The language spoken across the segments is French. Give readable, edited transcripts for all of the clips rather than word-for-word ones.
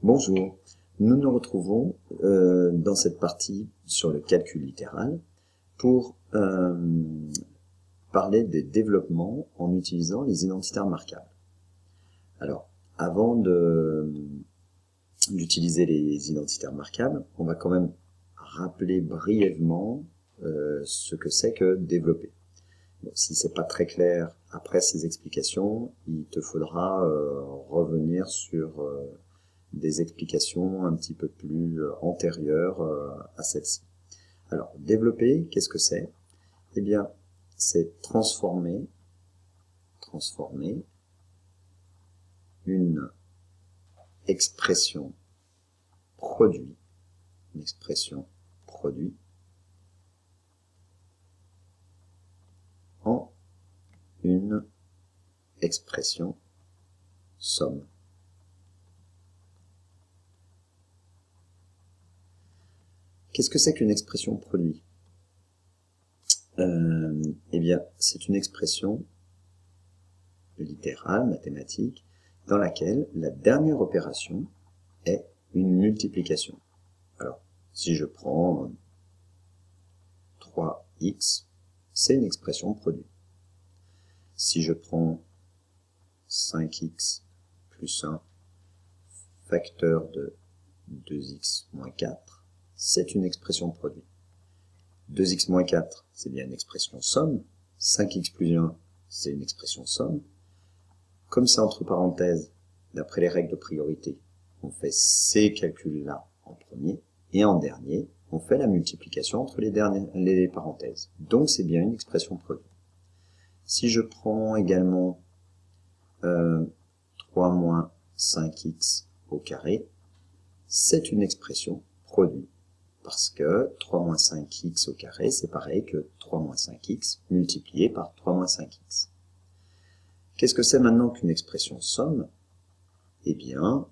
Bonjour, nous nous retrouvons dans cette partie sur le calcul littéral pour parler des développements en utilisant les identitaires marquables. Alors, avant d'utiliser les identitaires marquables, on va quand même rappeler brièvement ce que c'est que développer. Bon, si c'est pas très clair après ces explications, il te faudra revenir sur des explications un petit peu plus antérieures à celle-ci. Alors, développer, qu'est-ce que c'est? Eh bien, c'est transformer une expression produit, en une expression somme. Qu'est-ce que c'est qu'une expression produit? Eh bien, c'est une expression littérale, mathématique, dans laquelle la dernière opération est une multiplication. Alors, si je prends 3x, c'est une expression produit. Si je prends 5x plus 1 facteur de 2x moins 4, c'est une expression produit. 2x moins 4, c'est bien une expression somme. 5x plus 1, c'est une expression somme. Comme c'est entre parenthèses, d'après les règles de priorité, on fait ces calculs-là en premier, et en dernier, on fait la multiplication entre les parenthèses. Donc c'est bien une expression produit. Si je prends également 3 moins 5x au carré, c'est une expression produit. Parce que 3 moins 5x au carré, c'est pareil que 3 moins 5x multiplié par 3 moins 5x. Qu'est-ce que c'est maintenant qu'une expression somme? Eh bien,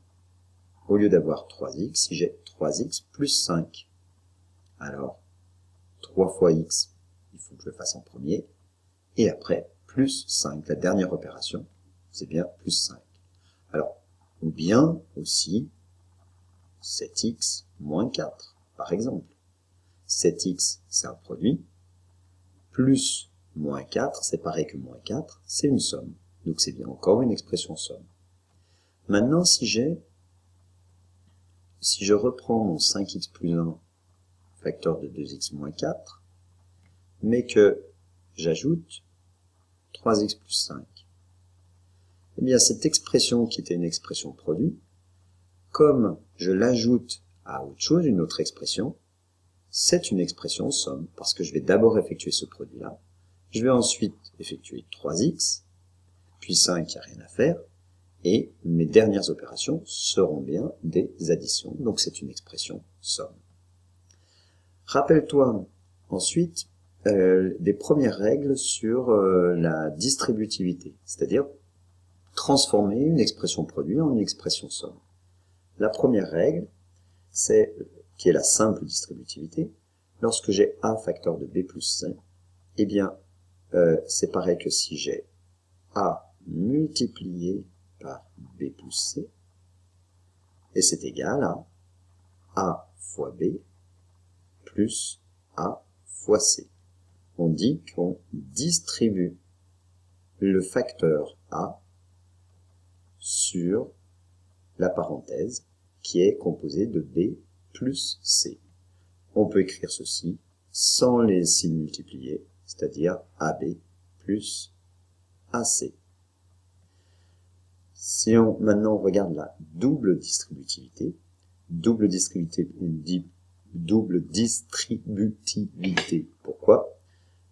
au lieu d'avoir 3x, si j'ai 3x plus 5, alors 3 fois x, il faut que je le fasse en premier, et après, plus 5, la dernière opération, c'est bien plus 5. Alors, ou bien aussi 7x moins 4, par exemple. 7x, c'est un produit, plus moins 4, c'est pareil que moins 4, c'est une somme. Donc c'est bien encore une expression somme. Maintenant, si je reprends mon 5x plus 1, facteur de 2x moins 4, mais que j'ajoute 3x plus 5, eh bien cette expression qui était une expression produit, comme je l'ajoute à autre chose, une autre expression, c'est une expression somme, parce que je vais d'abord effectuer ce produit-là, je vais ensuite effectuer 3x, puis 5, il n'y a rien à faire, et mes dernières opérations seront bien des additions, donc c'est une expression somme. Rappelle-toi ensuite des premières règles sur la distributivité, c'est-à-dire transformer une expression produit en une expression somme. La première règle, qui est la simple distributivité, lorsque j'ai a facteur de b plus c, eh bien, c'est pareil que si j'ai a multiplié par b plus c, et c'est égal à a fois b plus a fois c. On dit qu'on distribue le facteur a sur la parenthèse qui est composée de b plus c. On peut écrire ceci sans les signes multipliés, c'est-à-dire ab plus ac. Si on maintenant regarde la double distributivité, pourquoi?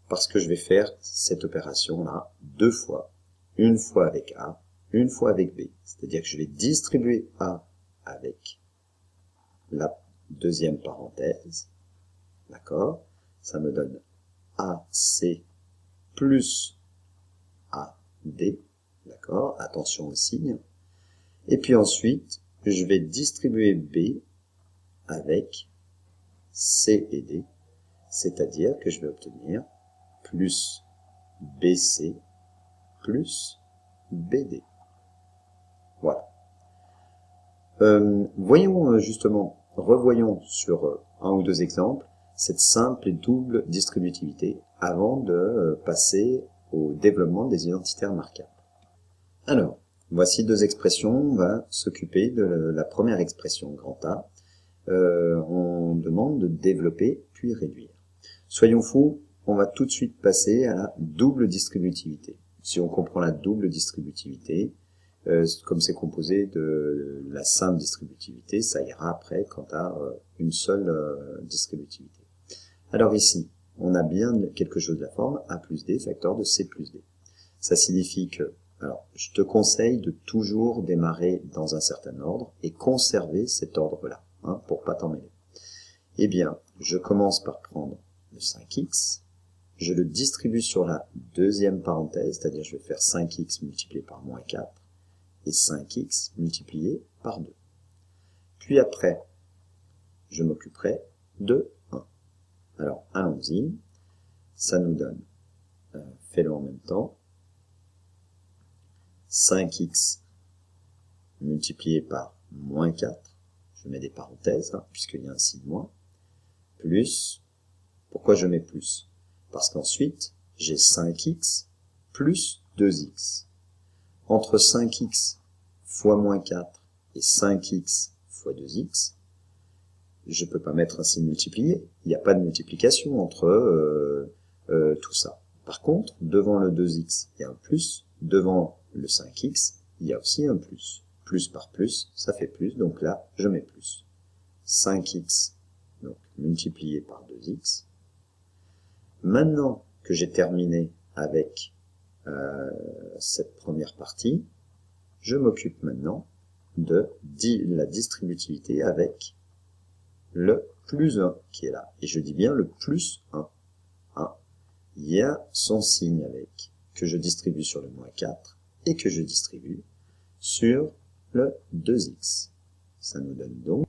Parce que je vais faire cette opération-là deux fois, une fois avec A, une fois avec B. C'est-à-dire que je vais distribuer A avec la deuxième parenthèse, d'accord? Ça me donne AC plus AD, d'accord? Attention au signe. Et puis ensuite, je vais distribuer B avec C et D, c'est-à-dire que je vais obtenir plus BC plus BD. Voilà. Voyons justement, revoyons sur un ou deux exemples cette simple et double distributivité avant de passer au développement des identitaires marquables. Alors, voici deux expressions. On va s'occuper de la première expression, grand A. On demande de développer puis réduire. Soyons fous, on va tout de suite passer à la double distributivité. Si on comprend la double distributivité, comme c'est composé de la simple distributivité, ça ira après quant à une seule distributivité. Alors ici, on a bien quelque chose de la forme A plus D facteur de C plus D. Ça signifie que, alors, je te conseille de toujours démarrer dans un certain ordre et conserver cet ordre-là, hein, pour pas t'en mêler. Eh bien, je commence par prendre le 5x, je le distribue sur la deuxième parenthèse, c'est-à-dire je vais faire 5x multiplié par moins 4 et 5x multiplié par 2. Puis après, je m'occuperai de 1. Alors, allons-y. Ça nous donne, fais-le en même temps, 5x multiplié par moins 4, je mets des parenthèses, hein, puisqu'il y a un signe moins, plus, pourquoi je mets plus? Parce qu'ensuite, j'ai 5x plus 2x. Entre 5x fois moins 4 et 5x fois 2x, je peux pas mettre un signe multiplié. Il n'y a pas de multiplication entre tout ça. Par contre, devant le 2x, il y a un plus. Devant le 5x, il y a aussi un plus. Plus par plus, ça fait plus. Donc là, je mets plus. 5x, donc multiplié par 2x. Maintenant que j'ai terminé avec cette première partie, je m'occupe maintenant de la distributivité avec le plus 1 qui est là. Et je dis bien le plus 1. 1. Il y a son signe avec, que je distribue sur le moins 4 et que je distribue sur le 2x. Ça nous donne donc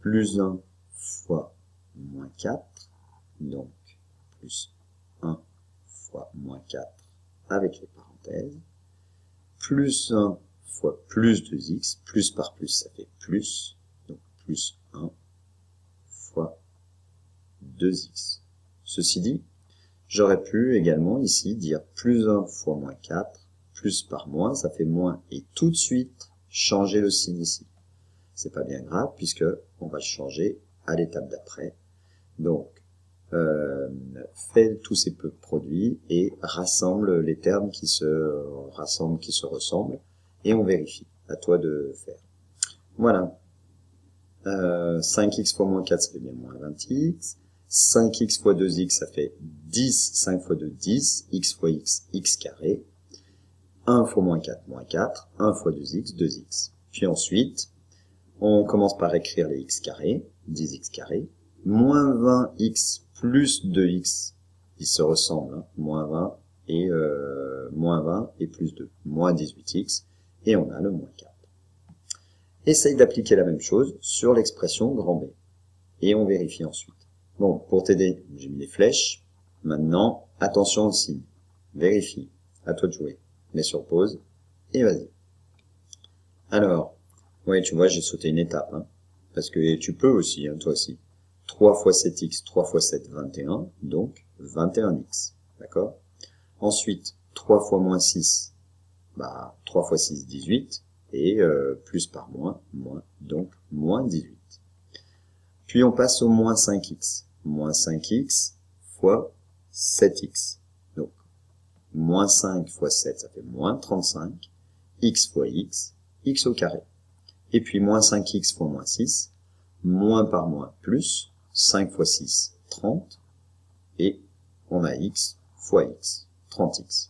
plus 1 fois moins 4, donc plus 1 fois moins 4 avec les parenthèses, plus 1 fois plus 2x, plus par plus ça fait plus, donc plus 1 fois 2x. Ceci dit, j'aurais pu également ici dire plus 1 fois moins 4, plus par moins, ça fait moins, et tout de suite changer le signe ici. C'est pas bien grave puisque on va le changer à l'étape d'après. Donc, fais tous ces produits et rassemble les termes qui se rassemblent, qui se ressemblent, et on vérifie. À toi de faire. Voilà. 5x fois moins 4, ça fait bien moins 20x. 5x fois 2x, ça fait 10, 5 fois 2, 10, x fois x, x carré. 1 fois moins 4, moins 4, 1 fois 2x, 2x. Puis ensuite, on commence par écrire les x carrés, 10x carré, moins 20x plus 2x, ils se ressemblent, hein, moins 20 et plus 2, moins 18x, et on a le moins 4. Essaye d'appliquer la même chose sur l'expression grand B, et on vérifie ensuite. Bon, pour t'aider, j'ai mis les flèches. Maintenant, attention au signe. Vérifie. À toi de jouer. Mets sur pause, et vas-y. Alors, ouais, tu vois, j'ai sauté une étape, hein, parce que tu peux aussi, hein, toi aussi. 3 fois 7x, 3 fois 7, 21, donc 21x, d'accord? Ensuite, 3 fois moins 6, 3 fois 6, 18, et plus par moins, donc moins 18. Puis on passe au moins 5x, moins 5x fois 7x, donc moins 5 fois 7, ça fait moins 35, x fois x, x au carré. Et puis moins 5x fois moins 6, moins par moins plus, 5 fois 6, 30, et on a x fois x, 30x.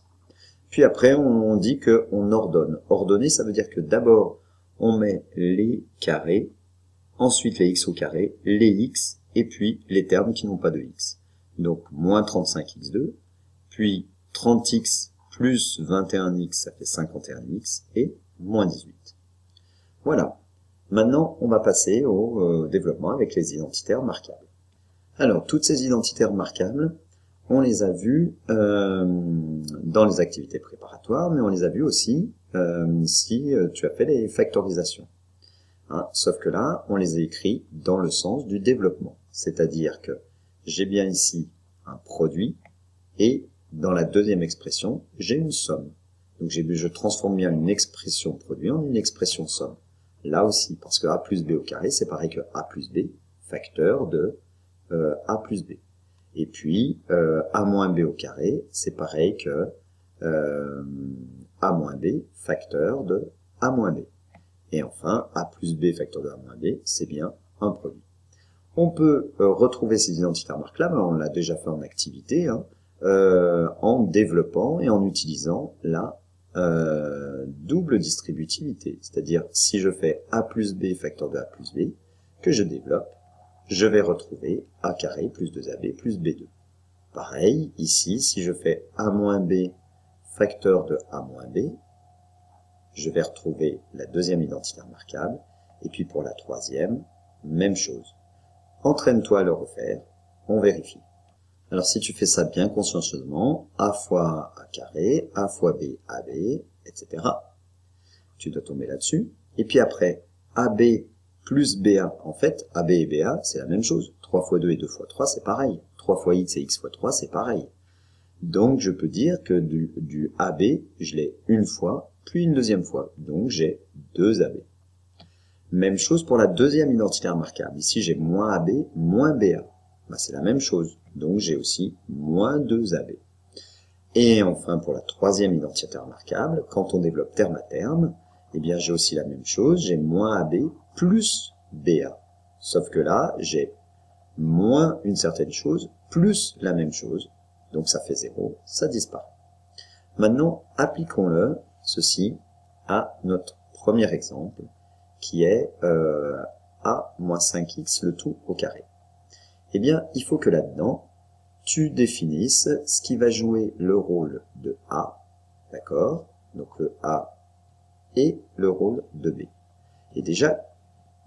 Puis après, on dit qu'on ordonne. Ordonner, ça veut dire que d'abord, on met les carrés, ensuite les x au carré, les x, et puis les termes qui n'ont pas de x. Donc, moins 35x2, puis 30x plus 21x, ça fait 51x, et moins 18. Voilà. Maintenant, on va passer au développement avec les identitaires marquables. Alors, toutes ces identitaires marquables, on les a vues dans les activités préparatoires, mais on les a vues aussi si tu as fait les factorisations. Hein, sauf que là, on les a écrits dans le sens du développement. C'est-à-dire que j'ai bien ici un produit et dans la deuxième expression, j'ai une somme. Donc je transforme bien une expression produit en une expression somme. Là aussi, parce que a plus b au carré, c'est pareil que a plus b, facteur de a plus b. Et puis, a moins b au carré, c'est pareil que a moins b, facteur de a moins b. Et enfin, a plus b facteur de a moins b, c'est bien un produit. On peut retrouver ces identités remarquables, on l'a déjà fait en activité, hein, en développant et en utilisant la double distributivité. C'est-à-dire, si je fais a plus b facteur de a plus b, que je développe, je vais retrouver a carré plus 2ab plus b2. Pareil, ici, si je fais a moins b facteur de a moins b, je vais retrouver la deuxième identité remarquable, et puis pour la troisième, même chose. Entraîne-toi à le refaire, on vérifie. Alors si tu fais ça bien consciencieusement, a fois a carré, a fois b, ab, etc. Tu dois tomber là-dessus. Et puis après, ab plus ba, en fait, ab et ba, c'est la même chose. 3 fois 2 et 2 fois 3, c'est pareil. 3 fois x et x fois 3, c'est pareil. Donc je peux dire que du ab, je l'ai une fois, puis une deuxième fois. Donc j'ai 2 ab. Même chose pour la deuxième identité remarquable. Ici j'ai moins ab, moins ba. Ben, c'est la même chose. Donc j'ai aussi moins 2 ab. Et enfin pour la troisième identité remarquable, quand on développe terme à terme, eh bien j'ai aussi la même chose. J'ai moins ab plus ba. Sauf que là, j'ai moins une certaine chose plus la même chose. Donc ça fait 0, ça disparaît. Maintenant, appliquons-le, ceci, à notre premier exemple, qui est a moins 5x le tout au carré. Eh bien, il faut que là-dedans, tu définisses ce qui va jouer le rôle de a, d'accord? Donc le a et le rôle de b. Et déjà,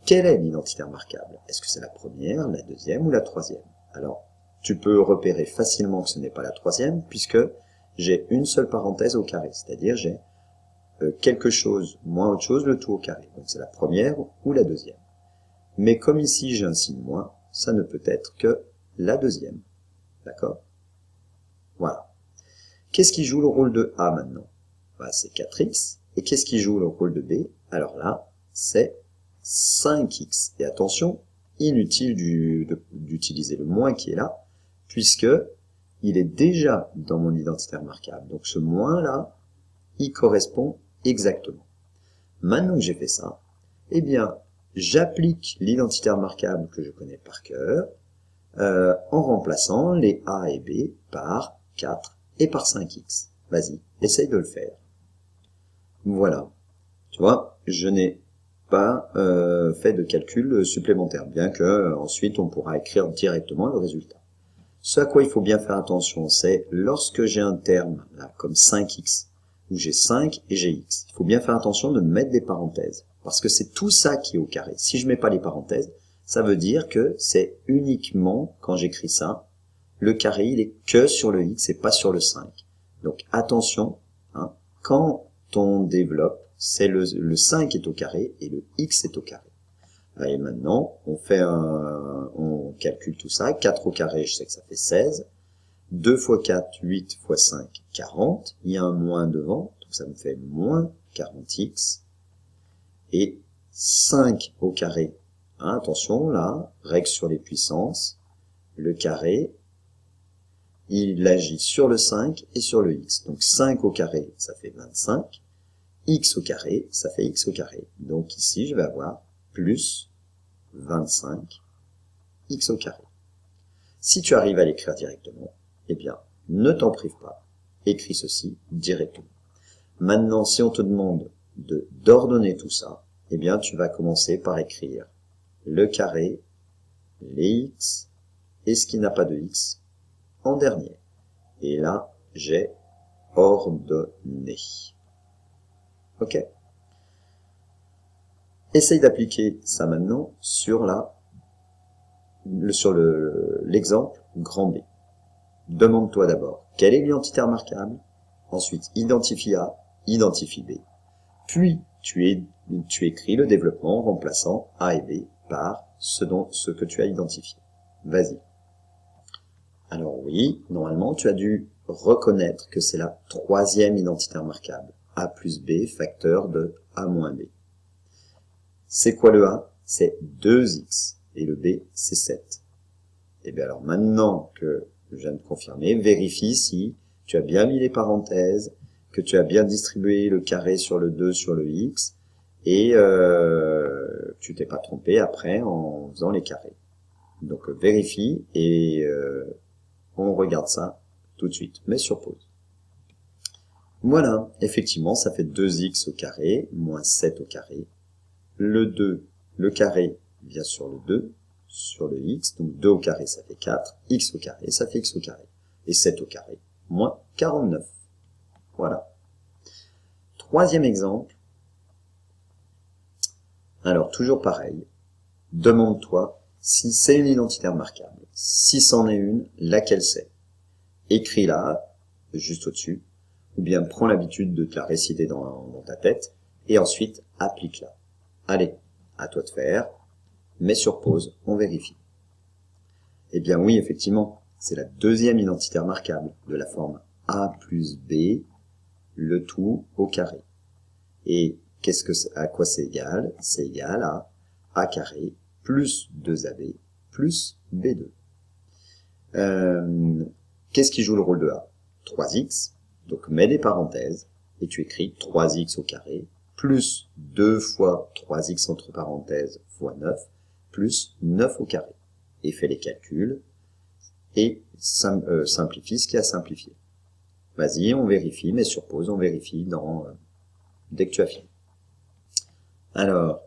quelle est l'identité remarquable? Est-ce que c'est la première, la deuxième ou la troisième? Alors, tu peux repérer facilement que ce n'est pas la troisième, puisque j'ai une seule parenthèse au carré, c'est-à-dire j'ai quelque chose moins autre chose, le tout au carré. Donc c'est la première ou la deuxième. Mais comme ici j'ai un signe moins, ça ne peut être que la deuxième. D'accord? Voilà. Qu'est-ce qui joue le rôle de A maintenant? Bah, c'est 4x. Et qu'est-ce qui joue le rôle de B? Alors là, c'est 5x. Et attention, inutile d'utiliser le moins qui est là, puisque il est déjà dans mon identité remarquable. Donc ce moins là, il correspond exactement. Maintenant que j'ai fait ça, eh bien, j'applique l'identité remarquable que je connais par cœur, en remplaçant les A et B par 4 et par 5x. Vas-y, essaye de le faire. Voilà. Tu vois, je n'ai pas fait de calcul supplémentaire, bien que ensuite on pourra écrire directement le résultat. Ce à quoi il faut bien faire attention, c'est lorsque j'ai un terme, là, comme 5x, où j'ai 5 et j'ai x, il faut bien faire attention de mettre des parenthèses, parce que c'est tout ça qui est au carré. Si je mets pas les parenthèses, ça veut dire que c'est uniquement, quand j'écris ça, le carré, il est que sur le x et pas sur le 5. Donc attention, hein, quand on développe, c'est le 5 est au carré et le x est au carré. Et maintenant, on calcule tout ça. 4 au carré, je sais que ça fait 16. 2 fois 4, 8 fois 5, 40. Il y a un moins devant, donc ça me fait moins 40x. Et 5 au carré. Hein, attention, là, règle sur les puissances. Le carré, il agit sur le 5 et sur le x. Donc 5 au carré, ça fait 25. X au carré, ça fait x au carré. Donc ici, je vais avoir plus 25 x au carré. Si tu arrives à l'écrire directement, eh bien, ne t'en prive pas. Écris ceci directement. Maintenant, si on te demande d'ordonner tout ça, eh bien, tu vas commencer par écrire le carré, les x, et ce qui n'a pas de x, en dernier. Et là, j'ai ordonné. Ok? Essaye d'appliquer ça maintenant sur l'exemple grand B. Demande-toi d'abord quelle est l'identité remarquable, ensuite identifie A, identifie B. puis tu écris le développement en remplaçant A et B par ce que tu as identifié. Vas-y. Alors oui, normalement, tu as dû reconnaître que c'est la troisième identité remarquable. A plus B, facteur de A moins B. C'est quoi le A? C'est 2x. Et le B, c'est 7. Et bien alors maintenant que je viens de confirmer, vérifie si tu as bien mis les parenthèses, que tu as bien distribué le carré sur le 2 sur le x, et tu t'es pas trompé après en faisant les carrés. Donc vérifie et on regarde ça tout de suite. Mets sur pause. Voilà, effectivement, ça fait 2x au carré, moins 7 au carré. Le 2, le carré vient sur le 2, sur le x, donc 2 au carré, ça fait 4, x au carré, ça fait x au carré. Et 7 au carré, moins 49. Voilà. Troisième exemple. Alors, toujours pareil. Demande-toi si c'est une identité remarquable. Si c'en est une, laquelle c'est? Écris-la, juste au-dessus, ou bien prends l'habitude de te la réciter dans ta tête, et ensuite applique-la. Allez, à toi de faire. Mets sur pause, on vérifie. Eh bien oui, effectivement, c'est la deuxième identité remarquable de la forme A plus B, le tout au carré. Et à quoi c'est égal? C'est égal à A carré plus 2AB plus B2. Qu'est-ce qui joue le rôle de A? 3x, donc mets des parenthèses, et tu écris 3x au carré, plus 2 fois 3x entre parenthèses fois 9, plus 9 au carré. Et fais les calculs, et simplifie ce qui a simplifié. Vas-y, on vérifie, mets sur pause, on vérifie dès que tu as fini. Alors,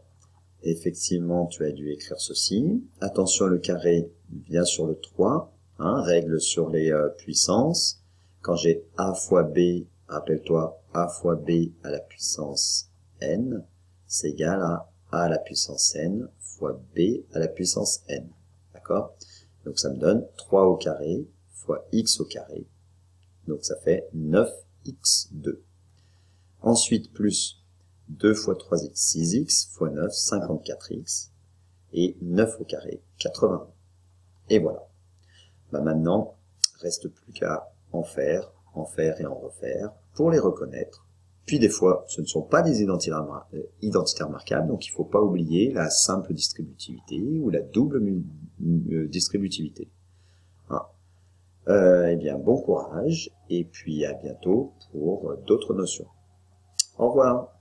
effectivement, tu as dû écrire ceci. Attention, le carré vient sur le 3, règle sur les puissances. Quand j'ai A fois B, rappelle-toi, A fois B à la puissance n, c'est égal à A à la puissance n fois B à la puissance n. D'accord? Donc ça me donne 3 au carré fois x au carré. Donc ça fait 9x2. Ensuite, plus 2 fois 3x, 6x, fois 9, 54x, et 9 au carré, 80. Et voilà. Maintenant, reste plus qu'à en faire et en refaire pour les reconnaître. Puis des fois, ce ne sont pas des identités remarquables, donc il ne faut pas oublier la simple distributivité ou la double distributivité. Eh bien, bon courage, et puis à bientôt pour d'autres notions. Au revoir.